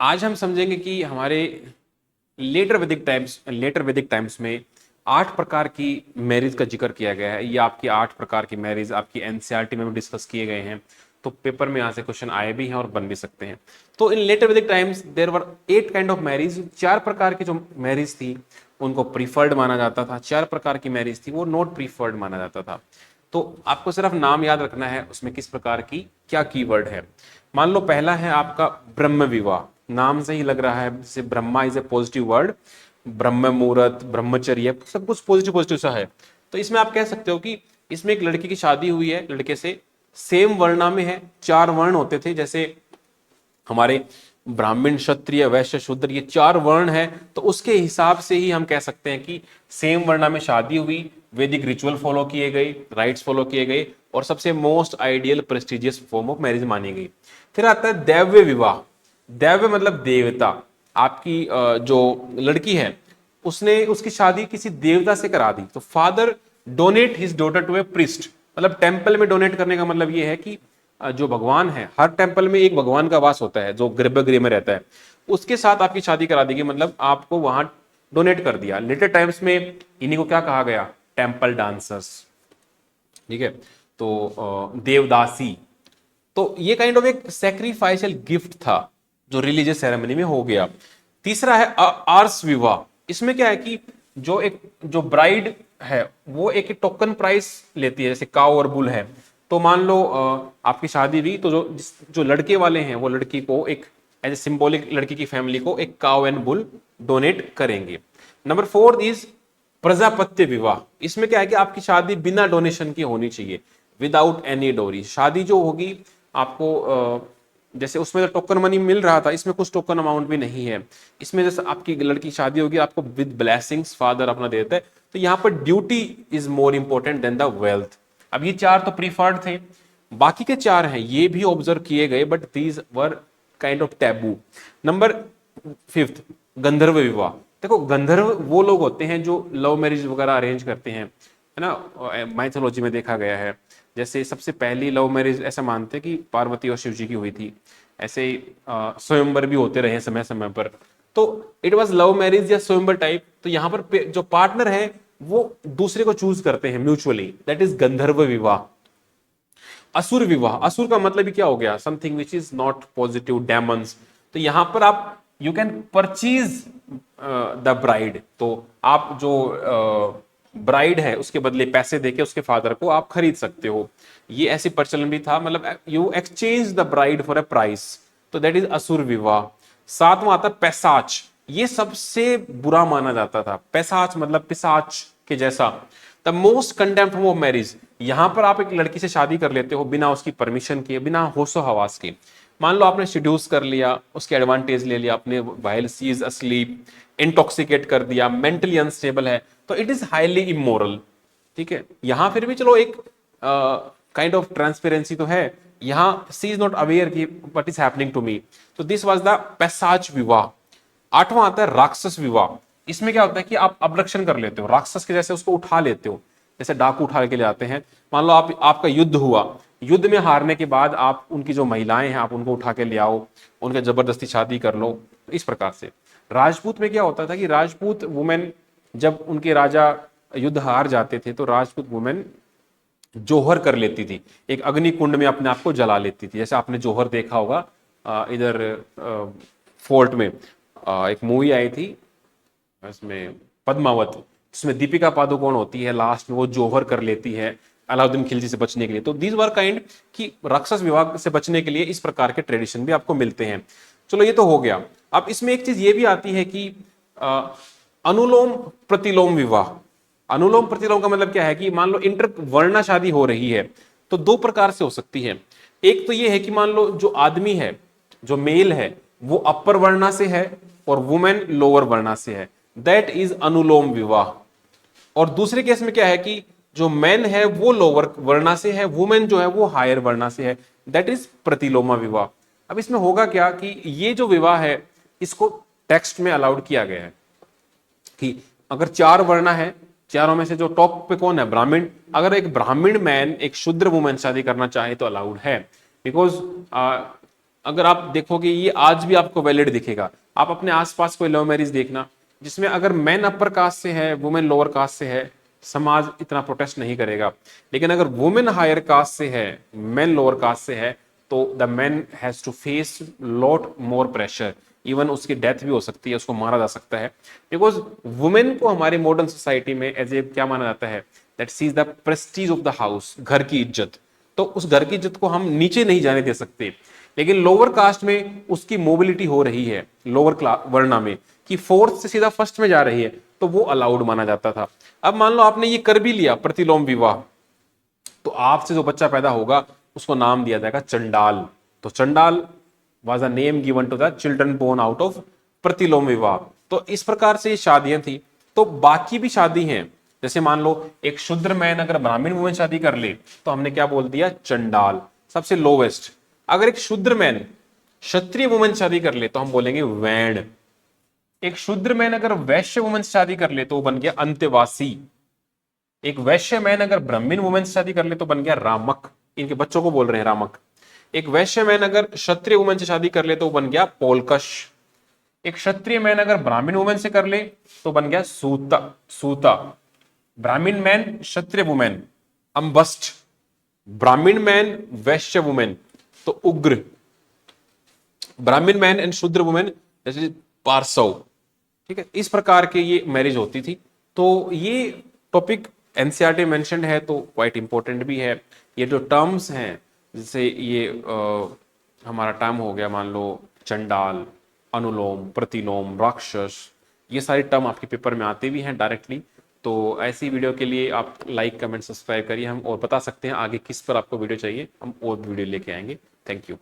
आज हम समझेंगे कि हमारे लेटर वैदिक टाइम्स में 8 प्रकार की मैरिज का जिक्र किया गया है। ये आपकी 8 प्रकार की मैरिज आपकी एनसीईआरटी में भी डिस्कस किए गए हैं। तो पेपर में यहाँ से क्वेश्चन आए भी हैं और बन भी सकते हैं। तो in later Vedic times there were 8 kind of marriage. 4 प्रकार की जो मैरिज थी उनको प्रीफर्ड माना जाता था, 4 प्रकार की मैरिज थी वो नॉट प्रीफर्ड माना जाता था। तो आपको सिर्फ नाम याद रखना है उसमें किस प्रकार की क्या कीवर्ड है। मान लो पहला है आपका ब्रह्म विवाह। नाम से ही लग रहा है जैसे Brahma is a positive word, ब्रह्म मुहूर्त ब्रह्मचर्य सब कुछ पॉजिटिव पॉजिटिव सा है। तो इसमें आप कह सकते हो कि इसमें एक लड़की की शादी हुई है लड़के से, सेम वर्णा में है। 4 वर्ण होते थे जैसे हमारे ब्राह्मण क्षत्रिय वैश्य शूद्र, ये 4 वर्ण है। तो उसके हिसाब से ही हम कह सकते हैं कि सेम वर्णा में शादी हुई, वैदिक रिचुअल फॉलो किए गए, राइट्स फॉलो किए गए और सबसे most ideal prestigious form of marriage मानी गई। फिर आता है दैव्य विवाह। दैव्य मतलब देवता। आपकी जो लड़की है उसने उसकी शादी किसी देवता से करा दी। तो father donate his daughter to a priest, मतलब टेंपल में डोनेट करने का मतलब ये है कि जो भगवान है, हर टेंपल में एक भगवान का वास होता है जो गर्भगृह में रहता है, उसके साथ आपकी शादी करा देगी, मतलब आपको वहां डोनेट कर दिया। लेटर टाइम्स में इन्हीं को क्या कहा गया, टेंपल डांसर्स। ठीक है, तो देवदासी। तो ये काइंड ऑफ एक सेक्रीफाइशियल गिफ्ट था जो रिलीजियस सेरेमनी में हो गया। तीसरा है आर्स विवाह। इसमें क्या है कि जो ब्राइड है वो एक टोकन प्राइस लेती है, जैसे काउ और बुल है। तो मान लो आपकी शादी हुई तो जो लड़के वाले हैं वो लड़की को एक एज ए सिंबॉलिक लड़की की फैमिली को एक काउ एंड बुल डोनेट करेंगे। नंबर 4 इज प्रजापत्य विवाह। इसमें क्या है कि आपकी शादी बिना डोनेशन की होनी चाहिए, विदाउट एनी डोरी। शादी जो होगी आपको जैसे उसमें तो टोकन मनी मिल रहा था, इसमें कुछ टोकन अमाउंट भी नहीं है। इसमें जैसे आपकी लड़की शादी होगी आपको विद ब्लेसिंग्स फादर अपना देता है। तो यहाँ पर duty is more important than the wealth. अब ये 4 तो प्रीफर्ड थे, बाकी के 4 हैं ये भी ऑब्जर्व किए गए but these were kind of taboo. Number 5 गंधर्व विवाह। देखो गंधर्व वो लोग होते हैं जो लव मैरिज वगैरह अरेंज करते हैं, है ना। माइथोलॉजी में देखा गया है। जैसे सबसे पहली लव मैरिज ऐसा मानते हैं कि पार्वती और शिव जी की हुई थी। ऐसे ही स्वयंवर भी होते रहे समय समय पर। तो इट वाज लव मैरिज या स्वयंवर टाइप। तो यहाँ पर जो पार्टनर है वो दूसरे को चूज करते हैं म्यूचुअली, दैट इज गंधर्व विवाह। असुर विवाह, असुर का मतलब ही क्या हो गया, something which is not positive, demons. तो यहां पर आप you can purchase the bride. तो आप जो ब्राइड है उसके बदले पैसे देके उसके फादर को आप खरीद सकते हो। ये ऐसी प्रचलन भी था, मतलब you exchange the bride for a price. तो दैट इज असुर विवाह। 7वां आता पैसाच। ये सबसे बुरा माना जाता था। पैसाच मतलब पिशाच के जैसा। The most condemned form of marriage. यहां पर आप एक लड़की से शादी कर लेते हो बिना उसकी परमिशन के, बिना होशो हवास के। मान लो आपने शेड्यूस कर लिया, उसके एडवांटेज ले लिया आपने, while she is asleep, intoxicate कर दिया, मेंटली अनस्टेबल है, तो इट इज हाईली इमोरल। ठीक है, यहां फिर भी चलो एक काइंड ऑफ ट्रांसपेरेंसी तो है। यहां सी इज नॉट अवेयर कि what is happening to me. तो दिस वाज द पैसाच विवाह। 8वां आता है राक्षस विवाह। इसमें क्या होता है कि आप अबडक्शन कर लेते हो, राक्षस के जैसे उसको उठा लेते हो, जैसे डाकू उठा के ले आते हैं। मान लो आपका युद्ध हुआ, युद्ध में हारने के बाद आप उनकी जो महिलाएं हैं आप उनको उठा के ले आओ, उनके जबरदस्ती शादी कर लो, इस प्रकार से। राजपूत में क्या होता था कि राजपूत वुमेन जब उनके राजा युद्ध हार जाते थे तो राजपूत वुमेन जोहर कर लेती थी, एक अग्नि कुंड में अपने आप को जला लेती थी। जैसे आपने जोहर देखा होगा इधर फोर्ट में एक मूवी आई थी इसमें पद्मावत, जिसमें दीपिका पादुकोण होती है, लास्ट में वो जोहर कर लेती है अलाउद्दीन खिलजी से बचने के लिए। तो दीज वर काइंड कि राक्षस विवाह से बचने के लिए इस प्रकार के ट्रेडिशन भी आपको मिलते हैं। चलो ये तो हो गया। अब इसमें एक चीज ये भी आती है कि अनुलोम प्रतिलोम विवाह। अनुलोम प्रतिलोम का मतलब क्या है कि मान लो इंटर वर्णा शादी हो रही है तो 2 प्रकार से हो सकती है। एक तो ये है कि मान लो जो आदमी है, जो मेल है, वो अपर वर्णा से है और वुमेन लोअर वर्णा से है, दैट इज अनुलोम विवाह। और दूसरे केस में क्या है कि जो मैन है वो लोअर वर्णा से है, वुमेन जो है वो हायर वर्णा से है, दैट इज प्रतिलोमा विवाह। अब इसमें होगा क्या कि ये जो विवाह है इसको टेक्स्ट में अलाउड किया गया है कि अगर 4 वर्ण है, चारों में से जो टॉप पे कौन है, ब्राह्मण। अगर एक ब्राह्मण मैन एक शूद्र वुमेन शादी करना चाहे तो अलाउड है, बिकॉज अगर आप देखोगे ये आज भी आपको वैलिड दिखेगा। आप अपने आसपास कोई लव मैरिज देखना जिसमें अगर मैन अपर कास्ट से है, वुमेन लोअर कास्ट से है, समाज इतना प्रोटेस्ट नहीं करेगा। लेकिन अगर वुमेन हायर कास्ट से है, मैन लोअर कास्ट से है, तो the man has to face lot more pressure. Even उसकी डेथ भी हो सकती है, उसको मारा जा सकता है। बिकॉज वुमेन को हमारे मॉडर्न सोसाइटी में एज ए क्या माना जाता है, that she is the prestige of the house, घर की इज्जत। तो उस घर की इज्जत को हम नीचे नहीं जाने दे सकते। लेकिन लोअर कास्ट में उसकी मोबिलिटी हो रही है, लोअर क्लास वर्णा में, कि फोर्थ से सीधा फर्स्ट में जा रही है, तो वो अलाउड माना जाता था। अब मान लो आपने ये कर भी लिया, प्रतिलोम विवाह, तो आपसे जो बच्चा पैदा होगा उसको नाम दिया जाएगा चंडाल। तो Chandal was a name given to the children born out of प्रतिलोम विवाह। तो इस प्रकार से ये शादियां थी। तो बाकी भी शादी हैं, जैसे मान लो एक शूद्र मैन अगर ब्राह्मण वुमेन शादी कर ले तो हमने क्या बोल दिया, चंडाल, सबसे लोवेस्ट। अगर एक शूद्र मैन क्षत्रिय वुमेन शादी कर ले तो हम बोलेंगे वैण। एक शूद्र मैन अगर वैश्य वुमेन शादी कर ले तो वो बन गया अंत्यवासी। एक वैश्य मैन अगर ब्राह्मण वुमेन से शादी कर ले तो बन गया रामक। इनके बच्चों को बोल रहे हैं रामक। एक वैश्य मैन अगर क्षत्रिय वुमेन से शादी कर ले तो बन गया पोलकश। एक क्षत्रिय मैन अगर ब्राह्मण वुमेन से कर ले तो बन गया सूता। सूता। ब्राह्मण मैन क्षत्रिय वुमेन अंबस्ट। ब्राह्मण मैन वैश्य वुमेन तो उग्र। ब्राह्मण मैन एंड शूद्र वुमेन जैसे पार्सव। ठीक है, इस प्रकार के ये मैरिज होती थी। तो ये टॉपिक एनसीईआरटी मेंशन्ड है तो क्वाइट इंपॉर्टेंट भी है। ये जो टर्म्स हैं, जैसे ये हमारा टर्म हो गया, मान लो चंडाल, अनुलोम, प्रतिलोम, राक्षस, ये सारे टर्म आपके पेपर में आते भी हैं डायरेक्टली। तो ऐसी वीडियो के लिए आप लाइक कमेंट सब्सक्राइब करिए। हम और बता सकते हैं आगे किस पर आपको वीडियो चाहिए, हम और वीडियो लेके आएंगे। Thank you.